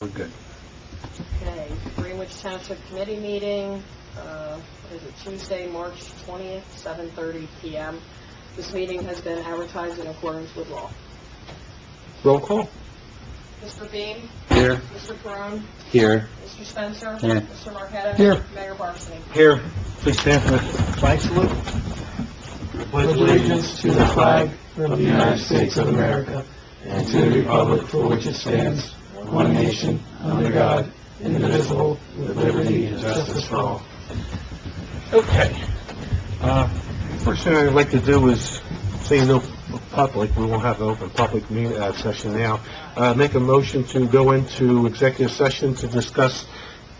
We're good. Okay, Greenwich Township Committee meeting, is it Tuesday, March 20th, 7:30 p.m. This meeting has been advertised in accordance with law. Roll call. Mr. Beam? Here. Mr. Perone? Here. Mr. Spencer? Here. Mr. Marqueta? Here. Mayor Barsney? Here. Please stand for the flag salute. Pledge allegiance to the flag of the United States of America and to the republic for which it stands, one nation, under God, indivisible, with liberty and justice for all. Okay. First thing I'd like to do is say no public. We won't have an open public meeting session now. Make a motion to go into executive session to discuss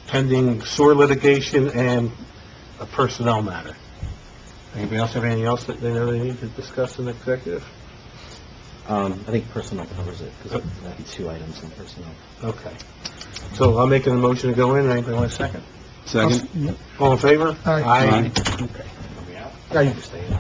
pending sewer litigation and a personnel matter. Anybody else have anything else that they know they need to discuss in executive? I think personnel covers it, because there'll be 2 items in personnel. Okay. So I'm making a motion to go in. Anybody want a second? Second. All in favor? Aye. Okay. Yeah, you can stay in.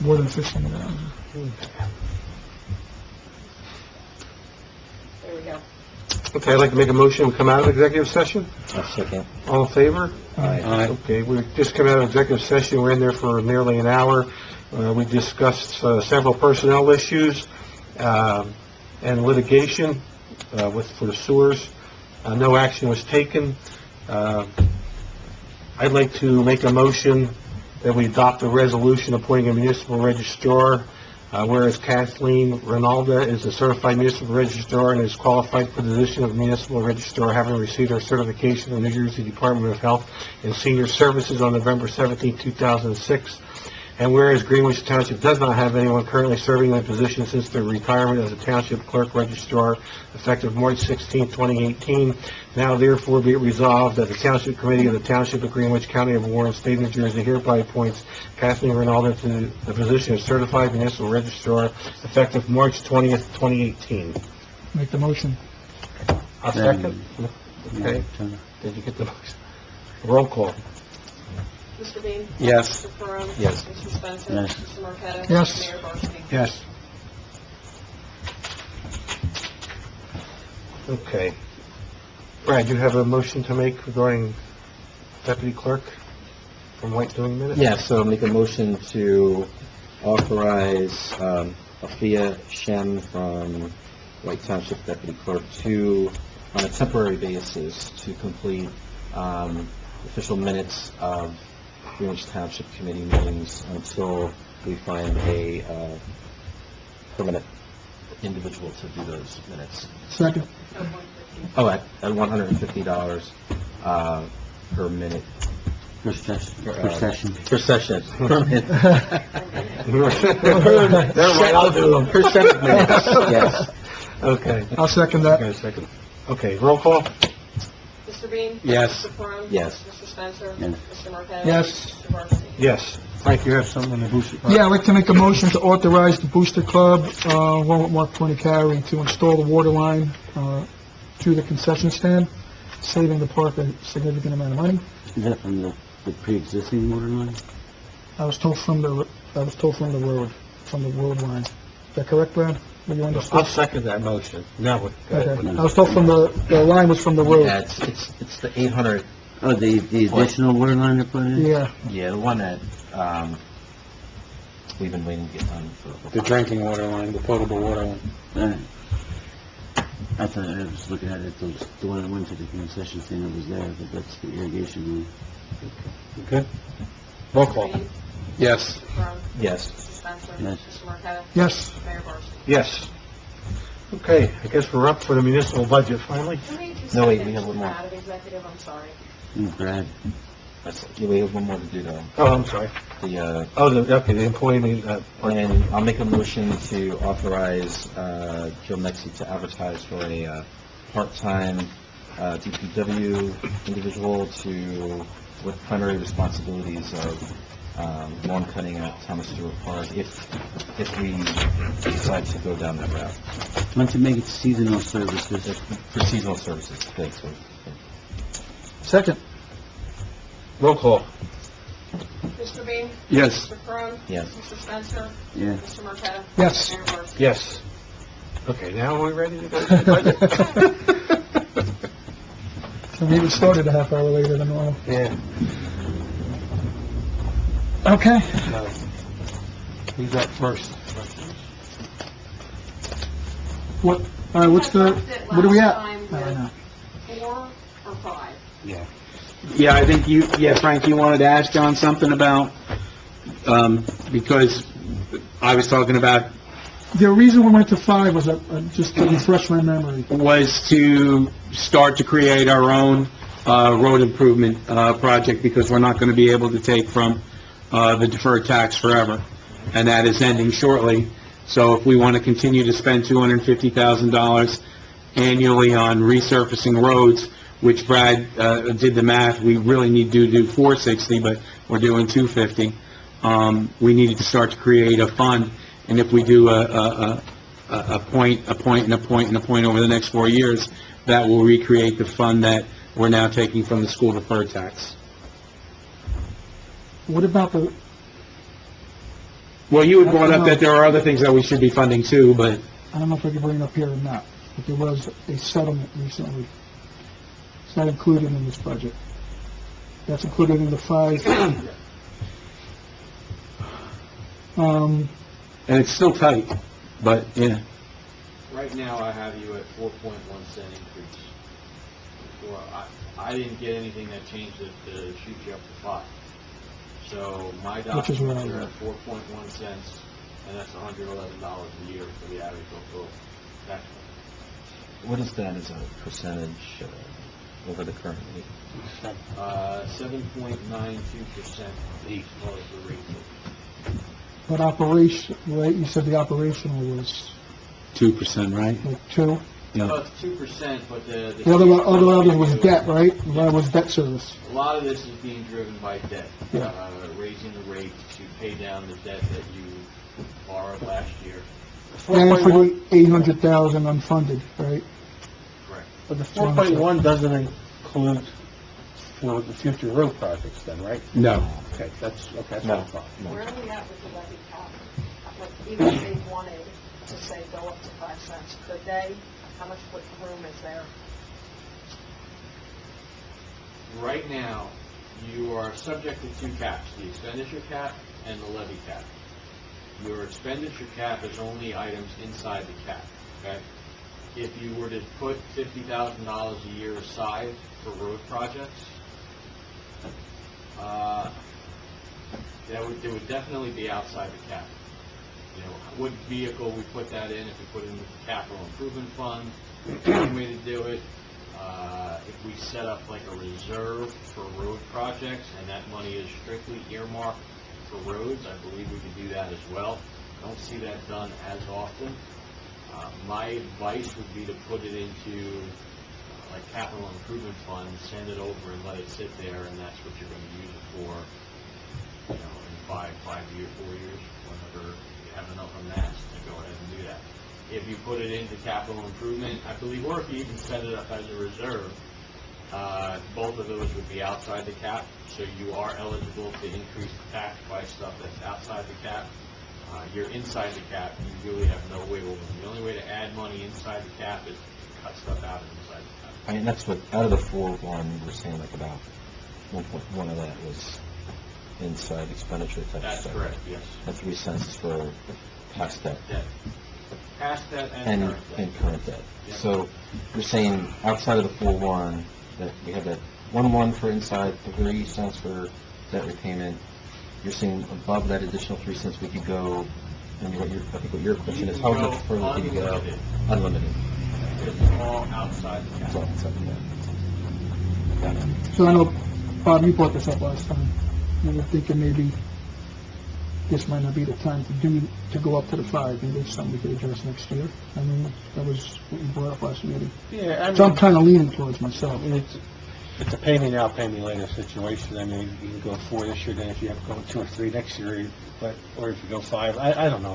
More than 15 hours. There we go. Okay, I'd like to make a motion to come out of executive session. A second. All in favor? Aye. Okay, we just come out of executive session. We're in there for nearly an hour. We discussed several personnel issues and litigation for the sewers. No action was taken. I'd like to make a motion that we adopt a resolution appointing a municipal registrar, whereas Kathleen Ronalda is a certified municipal registrar and is qualified for the position of municipal registrar, having received her certification from the New Jersey Department of Health and Senior Services on November 17, 2006. And whereas Greenwich Township does not have anyone currently serving in the position since their retirement as a Township Clerk Registrar effective March 16, 2018, now therefore be it resolved that the Township Committee of the Township of Greenwich, County of Warren, State of New Jersey hereby appoints Kathleen Ronaldo to the position of Certified Municipal Registrar effective March 20th, 2018. Make the motion. A second? Okay. Did you get the motion? Roll call. Mr. Beam? Yes. Mr. Perone? Yes. Mr. Spencer? Yes. Mr. Marqueta? Yes. Mayor Barsney? Yes. Okay. Brad, you have a motion to make regarding Deputy Clerk from White doing minutes? Yeah, so make a motion to authorize Afia Shem from White Township Deputy Clerk to, on a temporary basis, to complete official minutes of Greenwich Township Committee meetings until we find a permanent individual to do those minutes. Second. Oh, at $150 per minute. Per session. Per session. I'll do them. Per set of minutes, yes. Okay. I'll second that. Okay, second. Okay, roll call? Mr. Beam? Yes. Mr. Perone? Yes. Mr. Spencer? Yes. Mr. Marqueta? Yes. Mr. Barsney? Yes. Frank, you have something on the booster club? Yeah, I'd like to make a motion to authorize the Booster Club, along with Mark Carry, to install the water line to the concession stand, saving the park a significant amount of money. Is that from the pre-existing water line? I was told from the road line. Is that correct, Brad? What you understood? I'll second that motion. Now, go ahead. Okay. I was told from the line was from the road. Yeah, it's the 800, Oh, the additional water line they're putting in? Yeah. yeah, the one that we've been waiting to get done for. The drinking water line, the potable water line. Alright. I thought, I was looking at it, the one that went to the concession stand that was there, but that's the irrigation line. Okay. Roll call? Mr. Beam? Yes. Mr. Perone? Yes. Mr. Spencer? Yes. Mr. Marqueta? Yes. Mayor Barsney? Yes. Okay, I guess we're up for the municipal budget finally. Can we just No, wait, second we have one more. out of executive? I'm sorry. Brad, Yeah, we have one more to do though. Oh, I'm sorry. The, The employee, and I'll make a motion to authorize Joe Mexi to advertise for a part-time DPW individual with primary responsibilities of lawn cutting at Thomas Stewart Park, if we decide to go down that route. Why don't you make it seasonal services? For seasonal services, thanks. Second. Roll call. Mr. Bean? Yes. Mr. Cron? Yes. Mr. Spencer? Yeah. Mr. Marqueta? Yes. Mayor Barsney? Yes. Okay, now are we ready to go to the budget? We even started a half hour later than normal. Yeah. Okay. Who's up first? What, all right, what's the, what are we at? Last I don't know. time, 4 or 5? Yeah, I think Frank, you wanted to ask John something about, because I was talking about, The reason we went to 5 was, just to refresh my memory. was to start to create our own road improvement project, because we're not going to be able to take from the deferred tax forever, and that is ending shortly. So if we want to continue to spend $250,000 annually on resurfacing roads, which Brad did the math, we really need to do 460, but we're doing 250. We needed to start to create a fund, and if we do a point, a point, and a point, and a point over the next 4 years, that will recreate the fund that we're now taking from the school deferred tax. What about the, Well, you had brought up that there are other things that we should be funding too, but I don't know if I can bring it up here or not, but there was a settlement recently. It's not included in this budget. That's included in the 5. and it's still tight, but, yeah. Right now, I have you at 4.1 cent increase. Well, I didn't get anything that changed it to shoot you up to 5. So my Which is documents where are I'm at 4.1 cents, and that's $111 a year for the average local tax. What is that as a percentage over the current rate? 7.92% as far as the rate. but operation, right, you said the operational was 2%, right? like 2? Yeah. Well, it's 2%, but the... The other was debt, right? That was debt service. A lot of this is being driven by debt. Yeah. Raising the rate to pay down the debt that you borrowed last year. And for the 800,000 unfunded, right? Correct. But the 4.1 doesn't include for the future road projects then, right? No. Okay, that's what I thought. Where are we at with the levy cap? Like, even if they wanted to say go up to 5 cents, could they? How much room is there? Right now, you are subject to 2 caps, the expenditure cap and the levy cap. Your expenditure cap is only items inside the cap, okay? If you were to put $50,000 a year aside for road projects, it would definitely be outside the cap. You know, what vehicle we put that in, if we put it into the capital improvement fund, one way to do it. If we set up like a reserve for road projects, and that money is strictly earmarked for roads, I believe we could do that as well. I don't see that done as often. My advice would be to put it into like capital improvement fund, send it over and let it sit there, and that's what you're going to use it for, you know, in 4 years, whenever you have enough amass to go ahead and do that. If you put it into capital improvement, I believe, or if you even set it up as a reserve, both of those would be outside the cap, so you are eligible to increase the tax by stuff that's outside the cap. You're inside the cap, you really have no wiggle room. The only way to add money inside the cap is to cut stuff out of inside the cap. I mean, that's what, out of the 4.1, we're saying like about 1.1 of that was inside expenditure type That's stuff. correct, yes. And 3 cents for past debt Debt. Past debt and current debt. and current debt. Yep. So you're saying outside of the 4.1, that we have that 1.1 for inside, 3 cents for debt repayment. You're saying above that additional 3 cents we could go, and I think what your question is, how You can much further can you go? unlimited. Unlimited. It's all outside the cap. It's all outside the cap. Got it. So I know, Bob, you brought this up last time. You were thinking maybe this might not be the time to go up to the 5, maybe it's something we could address next year. I mean, that was what you brought up last meeting. Yeah, I So I'm mean, kind of leaning towards myself. It's a pay me now, pay me later situation. I mean, you can go 4 this year, then if you have to go 2 or 3 next year, or if you go 5, I don't know,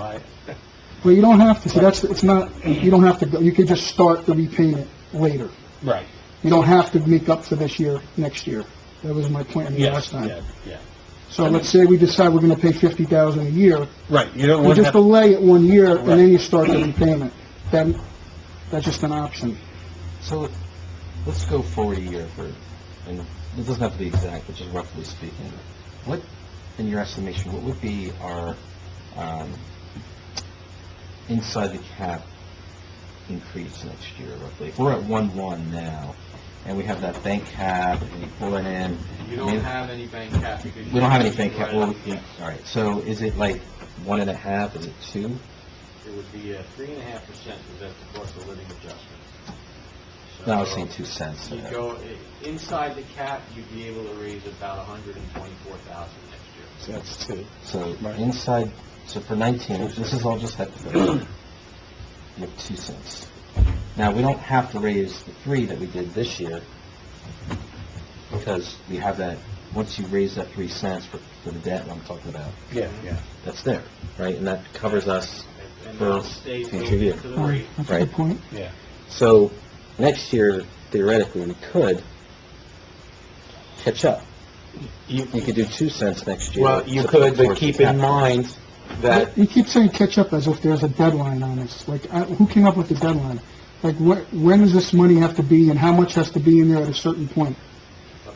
Well, you don't have to, see, it's not, you don't have to go, you could just start the repayment later. Right. You don't have to make up for this year, next year. That was my point last time. Yeah. So let's say we decide we're gonna pay $50,000 a year, Right, you don't you want to just have, delay it 1 year, and Right. then you start the repayment. Then, that's just an option. So let's go forward a year for, and it doesn't have to be exact, but just roughly speaking. What, in your estimation, what would be our inside the cap increase next year roughly? If we're at 1.1 now, and we have that bank cap, and you pull it in. You don't have any bank cap because you... We don't have any bank cap. Right Well, up, yeah. all right, so is it like 1.5? Is it 2? It would be 3.5% because that's the cost of living adjustment. No, I was So, saying 2 cents. You go, inside the cap, you'd be able to raise about $124,000 next year. so that's 2. So inside, so for 19, this is all just hypothetical. You have 2 cents. Now, we don't have to raise the 3 that we did this year, because we have that, once you raise that 3 cents for the debt I'm talking about, Yeah. that's there, right? And that covers us And for that'll stay future built year. into the rate. That's a Right. good point. Yeah. So next year, theoretically, we could catch up. You could do 2 cents next year. Well, you to could, put but towards the keep in cap. mind that, You keep saying catch up as if there's a deadline on this. Like, who came up with the deadline? Like, when does this money have to be, and how much has to be in there at a certain point?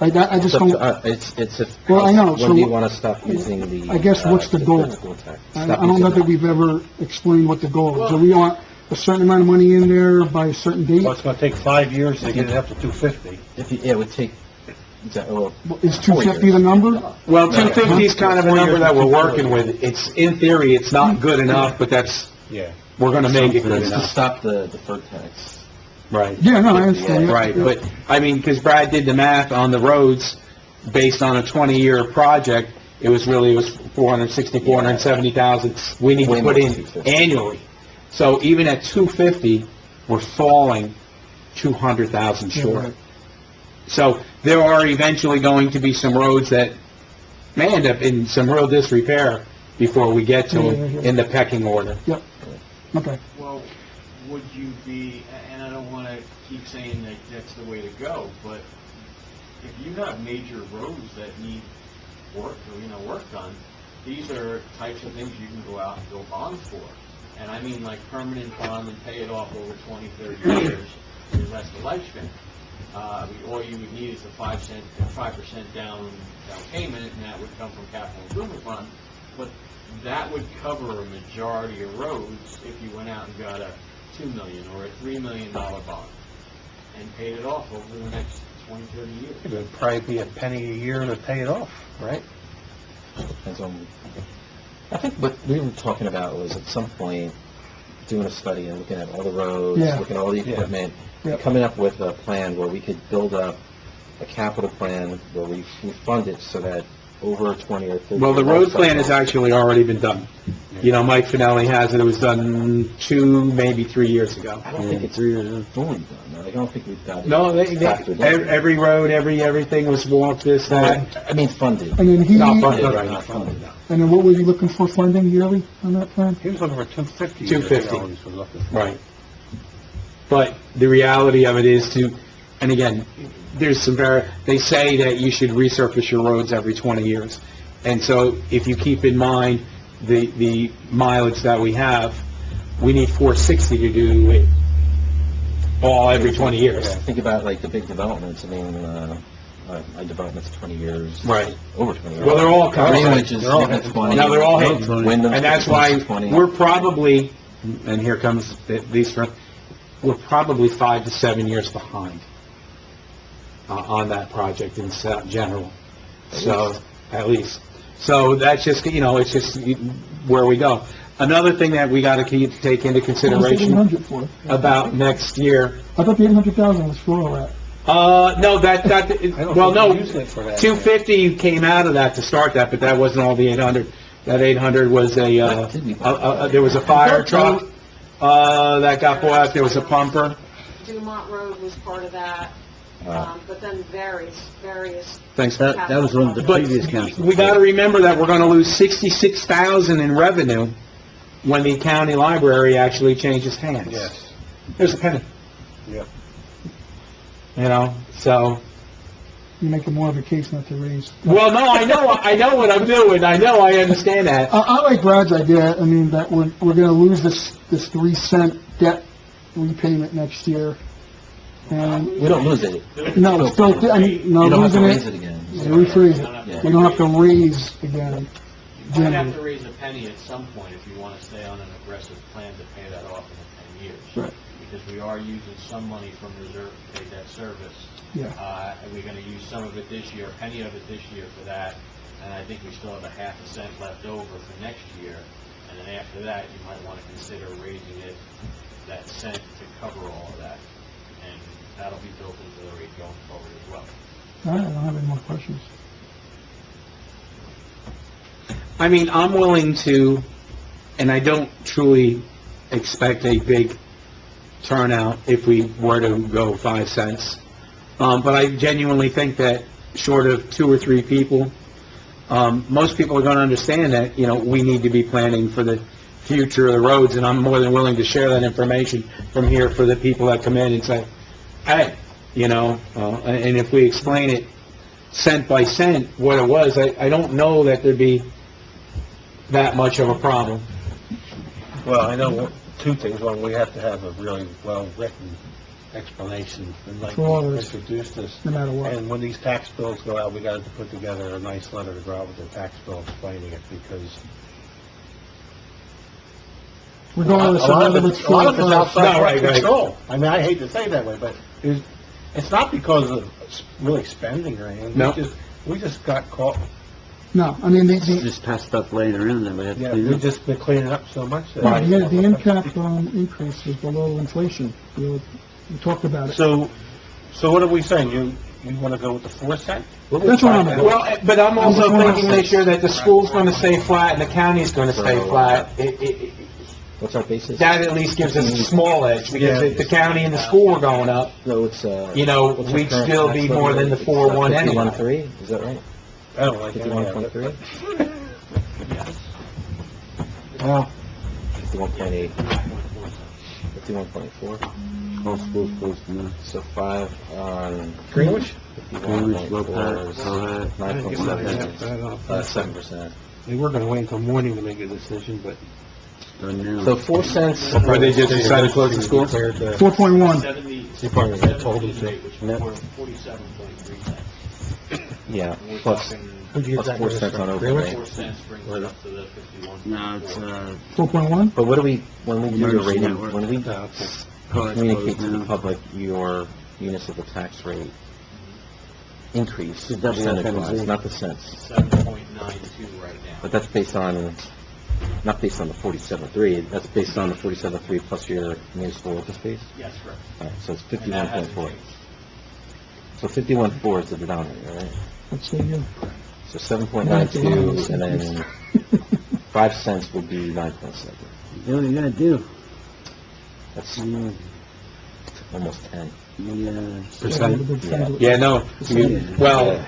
Like, I It's just up to, don't, it's if, Well, I know, when so do you want to stop using the... I guess what's the goal? physical tax? I Stop don't know using that we've ever explained what the goal is. Do we want a certain amount of money in there by a certain date? well, it's going to take 5 years to get it up to 250. If you, yeah, it would take, well, Is 250 the number? Well, 250 is kind of a number that we're working with. It's, in theory, it's not good enough, but that's, we're going to make it good it's to enough. stop the deferred tax. Right. Yeah, no, I understand. Right, but, I mean, because Brad did the math on the roads, based on a 20-year project, it was 460, 470,000 we need Way to more put than in 250. annually. So even at 250, we're falling 200,000 Yeah, short. right. So there are eventually going to be some roads that may end up in some real disrepair before we get to them Yeah. in the pecking order. Okay. Well, would you be, and I don't want to keep saying that that's the way to go, but if you have major roads that need work, or, work done, these are types of things you can go out and go bond for. And I mean like permanent bond and pay it off over 20, 30 years, because that's the lifespan. All you would need is a 5% down payment, and that would come from capital improvement fund. But that would cover a majority of roads if you went out and got a $2 million or a $3 million bond and paid it off over the next 20, 30 years. It would probably be a penny a year to pay it off, right? Depends on, I think what we were talking about was at some point doing a study and looking at all the roads, Yeah. looking at all the equipment, Yeah. coming up with a plan where we could build up a capital plan where we fund it so that over 20 or 30... Well, the year road life plan has cycle- actually already been done. You know, Mike Finelli has it, it was done 2, maybe 3 years ago. I don't think it's fully done. I don't think we've got it. No, factored in. every road, everything was walked, this, that. I mean, funded. And then Not funded, right, Not not funded. funded. And then what were you looking for funding yearly on that plan? He was looking for 250. 250. Right. But the reality of it is and again, there's some they say that you should resurface your roads every 20 years. And so if you keep in mind the mileage that we have, we need 460 to do it all every 20 years. Yeah, think about like the big developments. I mean, my development's 20 years. Right. Over 20 years. Well, they're all covered. Greenwich is They're all maybe hit. 20. No, they're all hit. Wyndham's And that's why 20. we're probably, and here comes these, we're probably 5 to 7 years behind on that project in general. So, at least. So that's just, it's just where we go. Another thing that we got to take into consideration 800 for it. about next year, I thought the 800,000 was for all that. no, well, no, we're using it for that. 250 came out of that to start that, but that wasn't all the 800. That 800 was there was a fire truck, that got bought, there was a pumper. Dumont Road was part of that. but then various Thanks. That was one of the But previous councils. we got to remember that we're going to lose 66,000 in revenue when the county library actually changes hands. Yes. There's a penny. Yep. You know, so, You're making more of a case not to raise. well, no, I know what I'm doing. I understand that. I like Brad's idea, I mean, that we're gonna lose this 3-cent debt repayment next year. And, We don't lose it. no, it's still, I mean, no, You don't have to losing raise it, it again. rephrase Yeah. it. We don't have to raise again. You might have to raise a penny at some point if you want to stay on an aggressive plan to pay that off in 10 years. Right. Because we are using some money from reserve to pay debt service. Yeah. And we're going to use some of it this year, a penny of it this year for that. And I think we still have a half a cent left over for next year. And then after that, you might want to consider raising it, that cent, to cover all of that. And that'll be built into the rate going forward as well. All right, I don't have any more questions. I mean, I'm willing to, and I don't truly expect a big turnout if we were to go 5 cents. But I genuinely think that short of 2 or 3 people, most people are going to understand that, you know, we need to be planning for the future of the roads, and I'm more than willing to share that information from here for the people that come in and say, hey, you know, and if we explain it cent by cent what it was, I don't know that there'd be that much of a problem. Well, I know 2 things. One, we have to have a really well-written explanation, and like For all you this. introduced us. No matter what. And when these tax bills go out, we got to put together a nice letter to go out with the tax bill explaining it, because Regardless a lot of of whether it's it's 4 or 5. outside No, our right. control. I mean, I hate to say it that way, but it's not because of really spending or anything. No. We just got caught. No, I mean, the Just passed stuff laying around that we have to Yeah, clean we've up. just been cleaning up so much. that- the impact increase is below inflation. We talked about it. So what are we saying? You want to go with the 4 cent? That's what I'm at. Well, but I'm also thinking this year that the school's going to stay flat and the county's going to stay flat. What's our basis? That at least gives us a small edge, because if the county and the school were going up, No, it's, you know, what's our we'd current still tax be levy more than rate? the It's, 4.1 anyway. 51.3, is that right? I don't like it. 51.3? Well, 51.8. 51.4. All schools close to now. So 5 on Greenwich? Greenwich, Lopez, 51.4, Cohasset. 9.7, 7%. We were going to wait until morning to make a decision, but Done now. So 4 cents. Or they just decided to close the school? 4.1. 70, Department head told him to. 78, which Yep. were 47.3 cents. Yeah, And we're plus talking plus 4 cents on Greenwich? overlay. 4 cents brings it up to the 51. No, it's, 4.1? But what do we, when we do the Emergency rating, network. when we Cohasset's communicate to closed the now. public your municipal tax rate increase, The double that percentage-wise, is. not the cents, 7.92 right now. but that's based on, not based on the 47.3, that's based on the 47.3 plus your municipal open space? Yes, correct. All right, so it's And that hasn't 51.4. changed. So 51.4 is the denominator, right? Let's say you. So 7.92, and then 5 cents would be 9.7. Do what you gotta do. That's Mm, almost 10. Yeah. Percent. Yeah, no, well,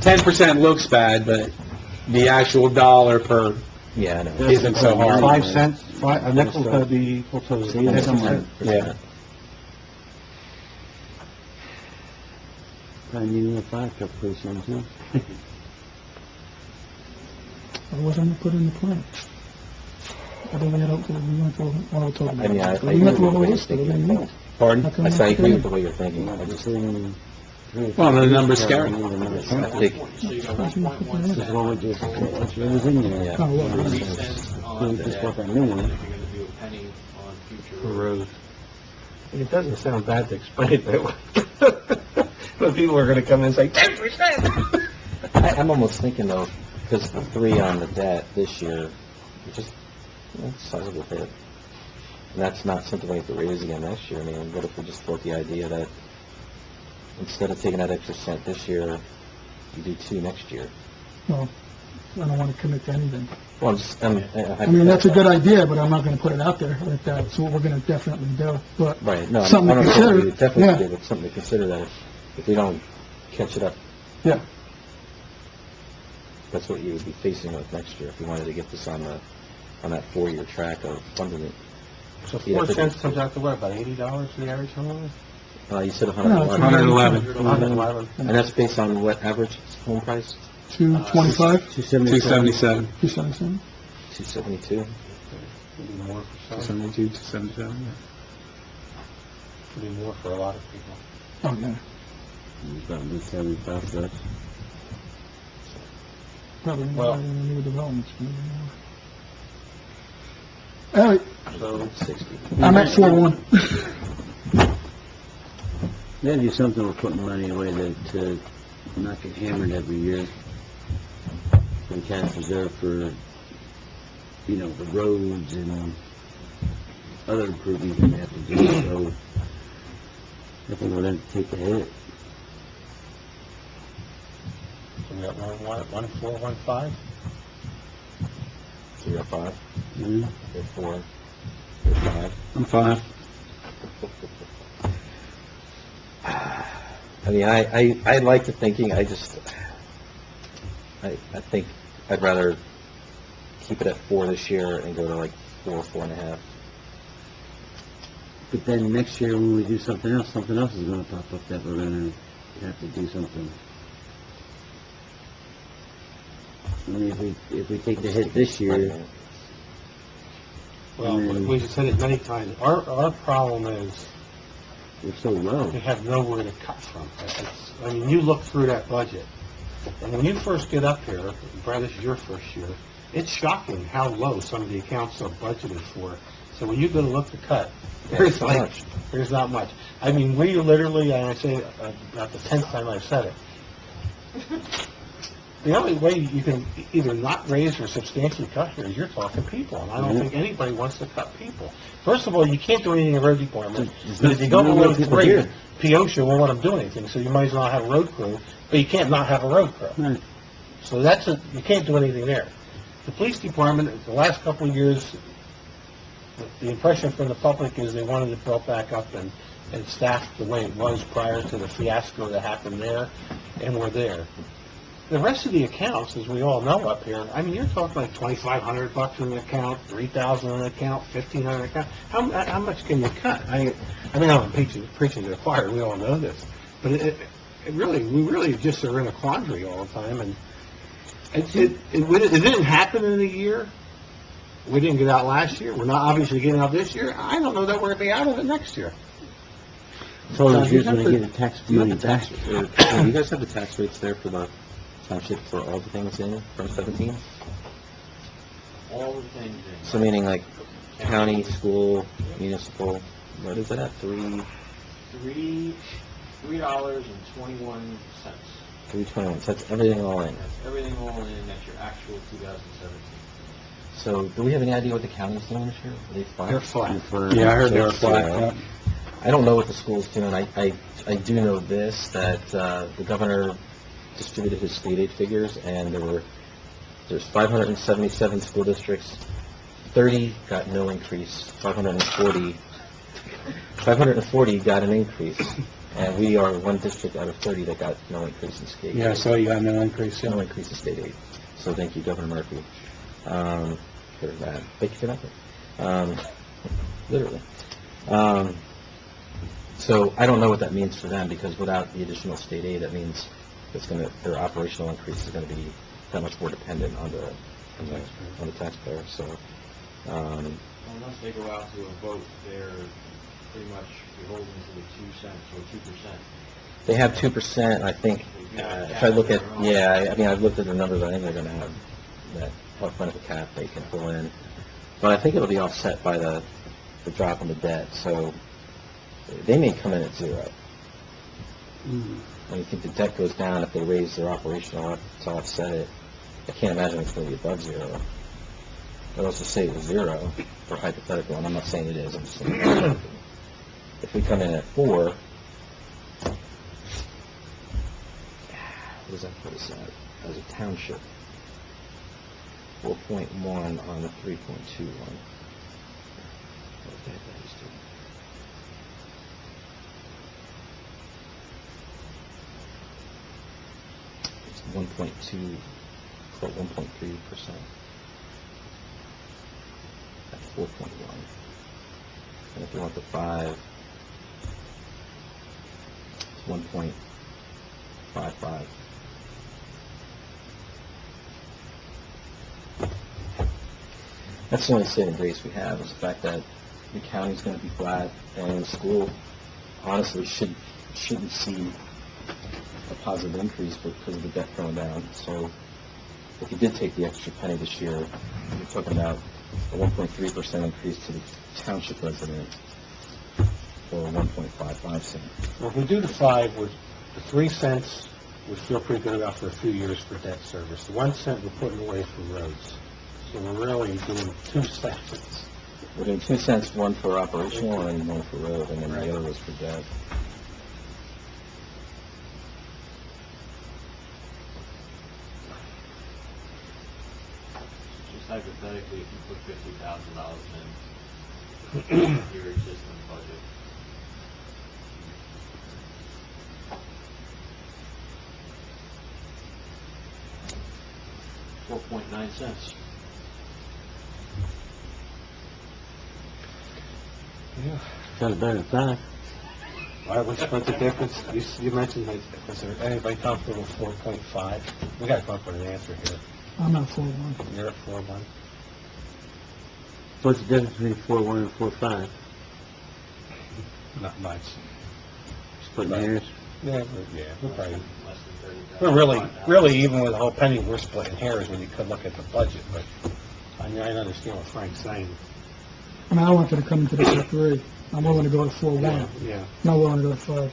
10% looks bad, but the actual dollar per Yeah, I know. isn't so hard. 5 cents, a nickel's going to be equal to See, that's 10%. Yeah. Probably need a 5 cup pretty soon, too. I wasn't gonna put in the plan. I think we had, we went through, well, we'll talk about I mean, I it. We went through all agree the with list, the way we you're didn't thinking. need it. Pardon? How come I we say I have to agree put with the it way you're thinking. I just, Well, the number's scary. I think, So you got 1.1 This is cents, what we just, what's really in there. yeah. Oh, well, 3 right. cents on So the just debt, what that and new then one. if you're going to do a penny on future road. It doesn't sound bad to explain it that way. But people are going to come in and say, 10%! I'm almost thinking though, because the 3 on the debt this year, just, sizable hit. And that's not something we have to raise again next year. I mean, what if we just float the idea that instead of taking that extra cent this year, you do 2 next year? Well, I don't want to commit to anything. Well, I'm just, I mean, that's a good idea, but I'm not gonna put it out there like that. It's what we're gonna definitely do, but Right, no, I something don't to know, we consider. would definitely Yeah. do it, something to consider that if we don't catch it up, Yeah. that's what you would be facing with next year if you wanted to get this on that 4-year track of funding it. So Yeah, 4 but- cents comes out to what, about $80 for the average homeowner? You said No, 111. 111. 111. And that's based on what average home price? 225, 277. 277. 272. Maybe more for some, 272, 277. maybe more for a lot of people. Oh, yeah. It's about 75 for us. Probably Well- more than the new developments. All right, So, 60. I'm at 4-1. Maybe do something with putting money away to not get hammered every year. And cash reserve for, you know, the roads and other improvements we have to do, so I think we're going to take the hit. we got 1.415? 305. Mm-hmm. 4. 5. I'm fine. I mean, I like the thinking, I think I'd rather keep it at 4 this year and go to like 4, 4.5. But then next year when we do something else is going to pop up that we're going to have to do something. I mean, if we take the hit this year, Well, we've said it many times, our problem is we're so low. we have nowhere to cut from. I mean, you look through that budget, and when you first get up here, Brad, this is your first year, it's shocking how low some of the accounts are budgeted for. So when you go to look to cut, there's not much. There's not much. I mean, we literally, and I say about the 10th time I've said it, the only way you can either not raise or substantially cut here is you're talking people, and I don't think anybody wants to cut people. First of all, you can't do anything in the road department, but if you go below people 3, here. POSHA won't let them do anything, so you might as well have a road crew, but you can't not have a road crew. Right. So you can't do anything there. The police department, the last couple of years, the impression from the public is they wanted it built back up and staffed the way it was prior to the fiasco that happened there, and we're there. The rest of the accounts, as we all know up here, I mean, you're talking like $2,500 in an account, $3,000 in an account, $1,500 in an account. How much can you cut? I mean, I'm preaching to the choir, we all know this, but we really just are in a quandary all the time, and it didn't happen in a year. We didn't get out last year. We're not obviously getting out this year. I don't know that we're going to be out of it next year. So John, here's do you when have I the- get a tax Do you have money the back. do you guys have the tax rates there for the township for all the things in from 17? All the things in. So meaning like county, school, municipal, what is it at? $3.21. $3.21. So that's everything all in. That's everything all in, that's your actual 2017. So do we have any idea what the county's doing this year? Are they flat? They're flat. Yeah, I heard they were So, flat. yeah. I don't know what the school's doing. I do know this, that the governor distributed his state aid figures, and there's 577 school districts, 30 got no increase, 540 got an increase, and we are one district out of 30 that got no increase in state aid. Yeah, so you got no increase, No yeah. increase in state aid. So thank you, Governor Murphy, for that. Thank you for nothing. Literally. So I don't know what that means for them, because without the additional state aid, that means their operational increase is gonna be that much more dependent on the taxpayer, so, Well, unless they go out to a vote, they're pretty much beholden to the 2 cents or 2%. they have 2%, I think, if I look at, I mean, I've looked at the numbers, I think they're gonna have that benefit cap they can pull in, but I think it'll be offset by the drop in the debt, so they may come in at 0. And you think the debt goes down if they raise their operational to offset it. I can't imagine it's going to be above 0. I'd also say it was 0 for hypothetical, and I'm not saying it is, I'm just saying if we come in at 4, what does that put us at as a township? 4.1 on the 3.21. 1.2, 1.3%. That's 4.1. And if you want the 5, it's 1.55. That's the only saving grace we have, is the fact that the county's going to be flat, and the school honestly shouldn't see a positive increase because of the debt going down. So if you did take the extra penny this year, you're talking about a 1.3% increase to the township resident, or 1.55 cents. Well, if we do the 5, with the 3 cents, we feel pretty good about for a few years for debt service. The 1 cent we're putting away for roads. So we're really doing 2 cents. We're doing 2 cents, one for operational and one for road, and then the other was for debt. Just hypothetically, if you put $50,000 in your existing budget, $4.9. Yeah. Sounds better than 5. Why, what's the difference? You mentioned that, is there anybody comfortable with 4.5? We gotta come up with an answer here. I'm at 4-1. You're at 4.1? What's the difference between 4.1 and 4.5? Not much. Splitting hairs? Yeah, we're probably, Less than 30,000. we're really, even with the whole penny, we're splitting hairs when you could look at the budget, but, I mean, I understand what Frank's saying. I mean, I wanted to come into this at 3. I'm willing to go to 4-1. Yeah. Not willing to go to 5.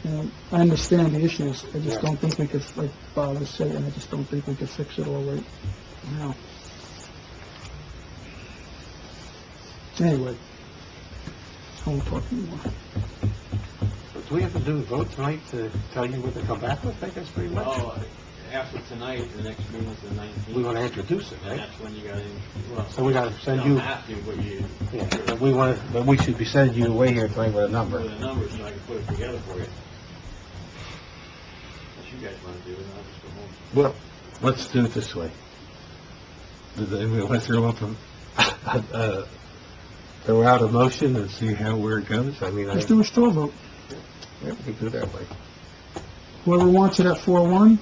You know, I understand the issues. I just don't think we could, like Bob was saying, I just don't think we could fix it all right now. Anyway, I won't talk anymore. Do we have to do a vote tonight to tell you what to come back with? I guess pretty much. Well, after tonight, the next meeting is the 19th. We want to introduce it, And right? that's when you gotta, well, So we gotta you send don't you, have to, but you, yeah, but we should be sending you away here tonight with a number. with the numbers, so I can put it together for you. What you guys wanna do, and I'll just go home. Well, let's do it this way. Let's throw up throw out a motion and see where it goes. I mean, Let's do a straw vote. yeah, we can do it that way. Whoever wants it at 4-1.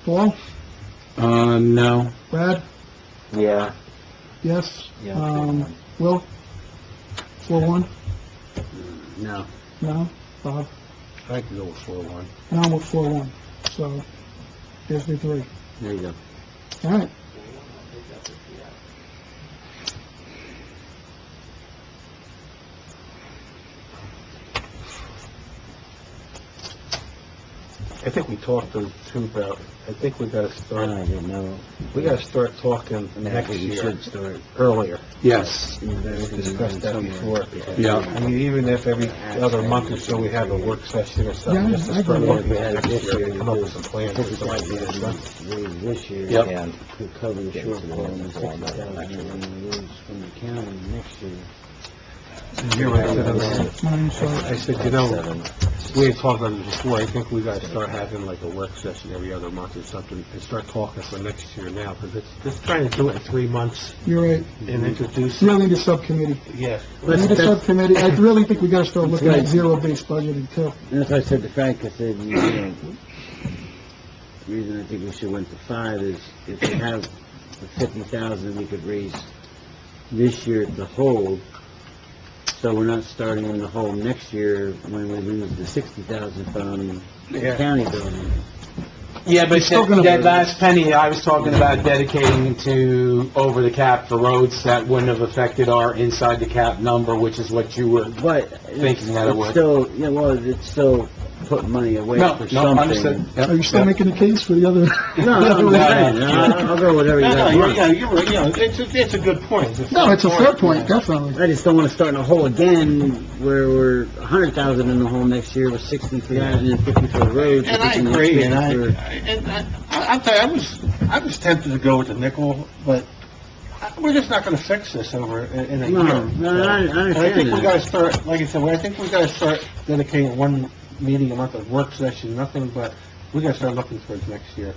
Paul? No. Brad? Yeah. Yes? Yeah, 4-1. Will? 4-1? No. No? Bob? I can go with 4-1. And I'm with 4-1. So, here's the 3. There you go. All right. I think we talked too about, I think we gotta I start, don't know. we gotta start talking I mean, I next think we year, should start. earlier. Yes. We discussed that before. Yeah. I mean, even if every other month or so we have a work session or something, Yeah, just I to start agree. looking at next year and come up with some plans or Fifty something. thousand this year. Yep. And Could cover the Get into the shortfall and next 60,000 one. and lose from the county next year. You're right. Mine, so I said, you know, 7. we had talked about it before, I think we gotta start having like a work session every other month or something, and start talking for next year now, because it's, just trying to do it in 3 months you're right. and introduce, Really need a subcommittee. yeah. We need a subcommittee. I really think we gotta start looking at zero-based budgeting too. And that's what I said to Frank, I said, you know, the reason I think we should went to 5 is if we have the 50,000 we could raise this year at the hold, so we're not starting in the hole next year when we lose the 60,000 from the Yeah. county building. Yeah, but still gonna- that last penny I was talking about dedicating to over the cap for roads, that wouldn't have affected our inside the cap number, which is what you were But thinking that it would. it's still, yeah, well, it's still putting money away No, for no, something. understood. Yep, Are you still yep. making the case for the other? No, I'm saying, I'll go whatever you guys want. You're right, it's a good point. No, it's a fair point, definitely. I just don't want to start in a hole again where we're 100,000 in the hole next year with 60 for that and then 50 for the roads. And I agree, and I'll tell you, I was tempted to go with the nickel, but we're just not gonna fix this over in a year. No, I And I understand think we that. gotta start, like I said, I think we gotta start dedicating one meeting, a monthly work session, nothing, but we gotta start looking towards next year.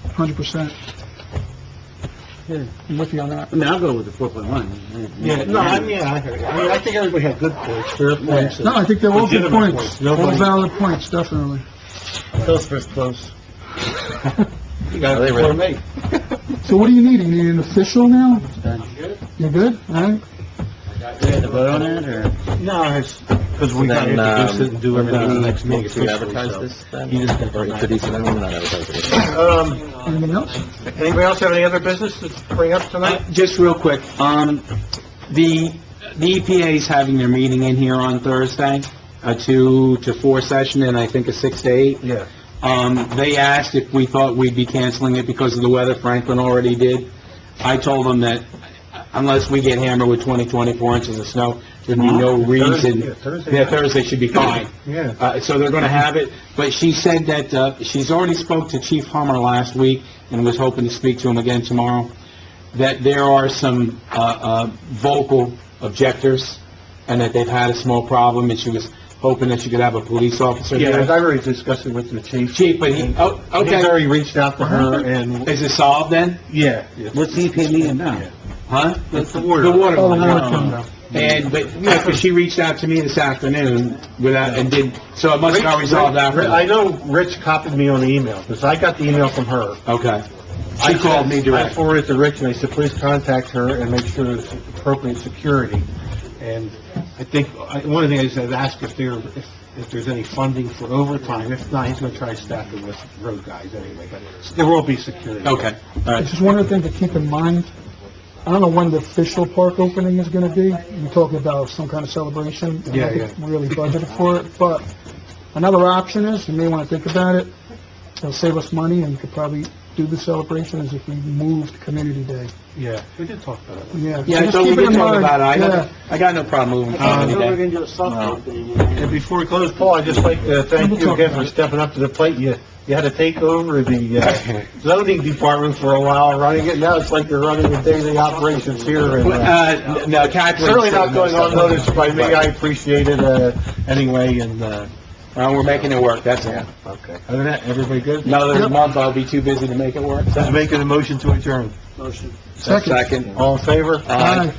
100%. Yeah. I'm with you on that. I mean, I'll go with the 4.1. I heard you. I mean, I think everybody had good points, fair points. No, I think they're all good legitimate points. All Nobody, valid points, definitely. Phil's close. You got it before me. So what do you need? You need an official now? Done. You're good? All right. Do we have to vote on that, or? No, it's, because we gotta introduce it and do everything at the next meeting To officially, advertise so. this then? You just Or could these, I'm not advertising it. Anything else? Anybody else have any other business to bring up tonight? Just real quick, the EPA is having their meeting in here on Thursday, a 2 to 4 session, and I think a 6 to 8. Yeah. They asked if we thought we'd be canceling it because of the weather. Franklin already did. I told them that unless we get hammered with 24 inches of snow, there'd be no reason. Thursday should be fine. Yeah. So they're going to have it, but she said that she's already spoke to Chief Hummer last week and was hoping to speak to him again tomorrow, that there are some vocal objectors and that they've had a small problem, and she was hoping that she could have a police officer Yeah, there. I already discussed it with the chief. Chief, but he, oh, He's okay. already reached out to her, and, Is it solved then? yeah. What's the EPA meeting now? Huh? The water. The water Oh, the line. water company. And, but, you know, 'cause she reached out to me this afternoon without, and did, so it must have got resolved after. I know Rich copied me on the email, because I got the email from her. Okay. She called me I direct. forwarded it to Rich, and I said, please contact her and make sure there's appropriate security. And I think, one of the things I'd ask if there's any funding for overtime. If not, he's gonna try to staff it with road guys anyway, but there will be security. Okay, all right. Just one other thing to keep in mind, I don't know when the official park opening is gonna be. You're talking about some kind of celebration. I don't think we really budgeted for it, but another option is, you may wanna think about it, it'll save us money, and you could probably do the celebration as if we moved Community Day. Yeah, we did talk about it. Yeah. Yeah, I just thought we keep it did in talk mind. about it. Yeah. I got no problem moving I forward thought we were today. going to do a soft opening. And before we close, Paul, I'd just like to thank you again for stepping up to the plate. You had to take over the zoning department for a while, running it. Now it's like you're running the daily operations here. And, No, Catherine. certainly not going unnoticed by me. I appreciate it, anyway, and, We're making it work, that's it. okay. Other than that, everybody good? Another month, I'll be too busy to make it work. Making a motion to adjourn. Second. Second. All in favor? Aye.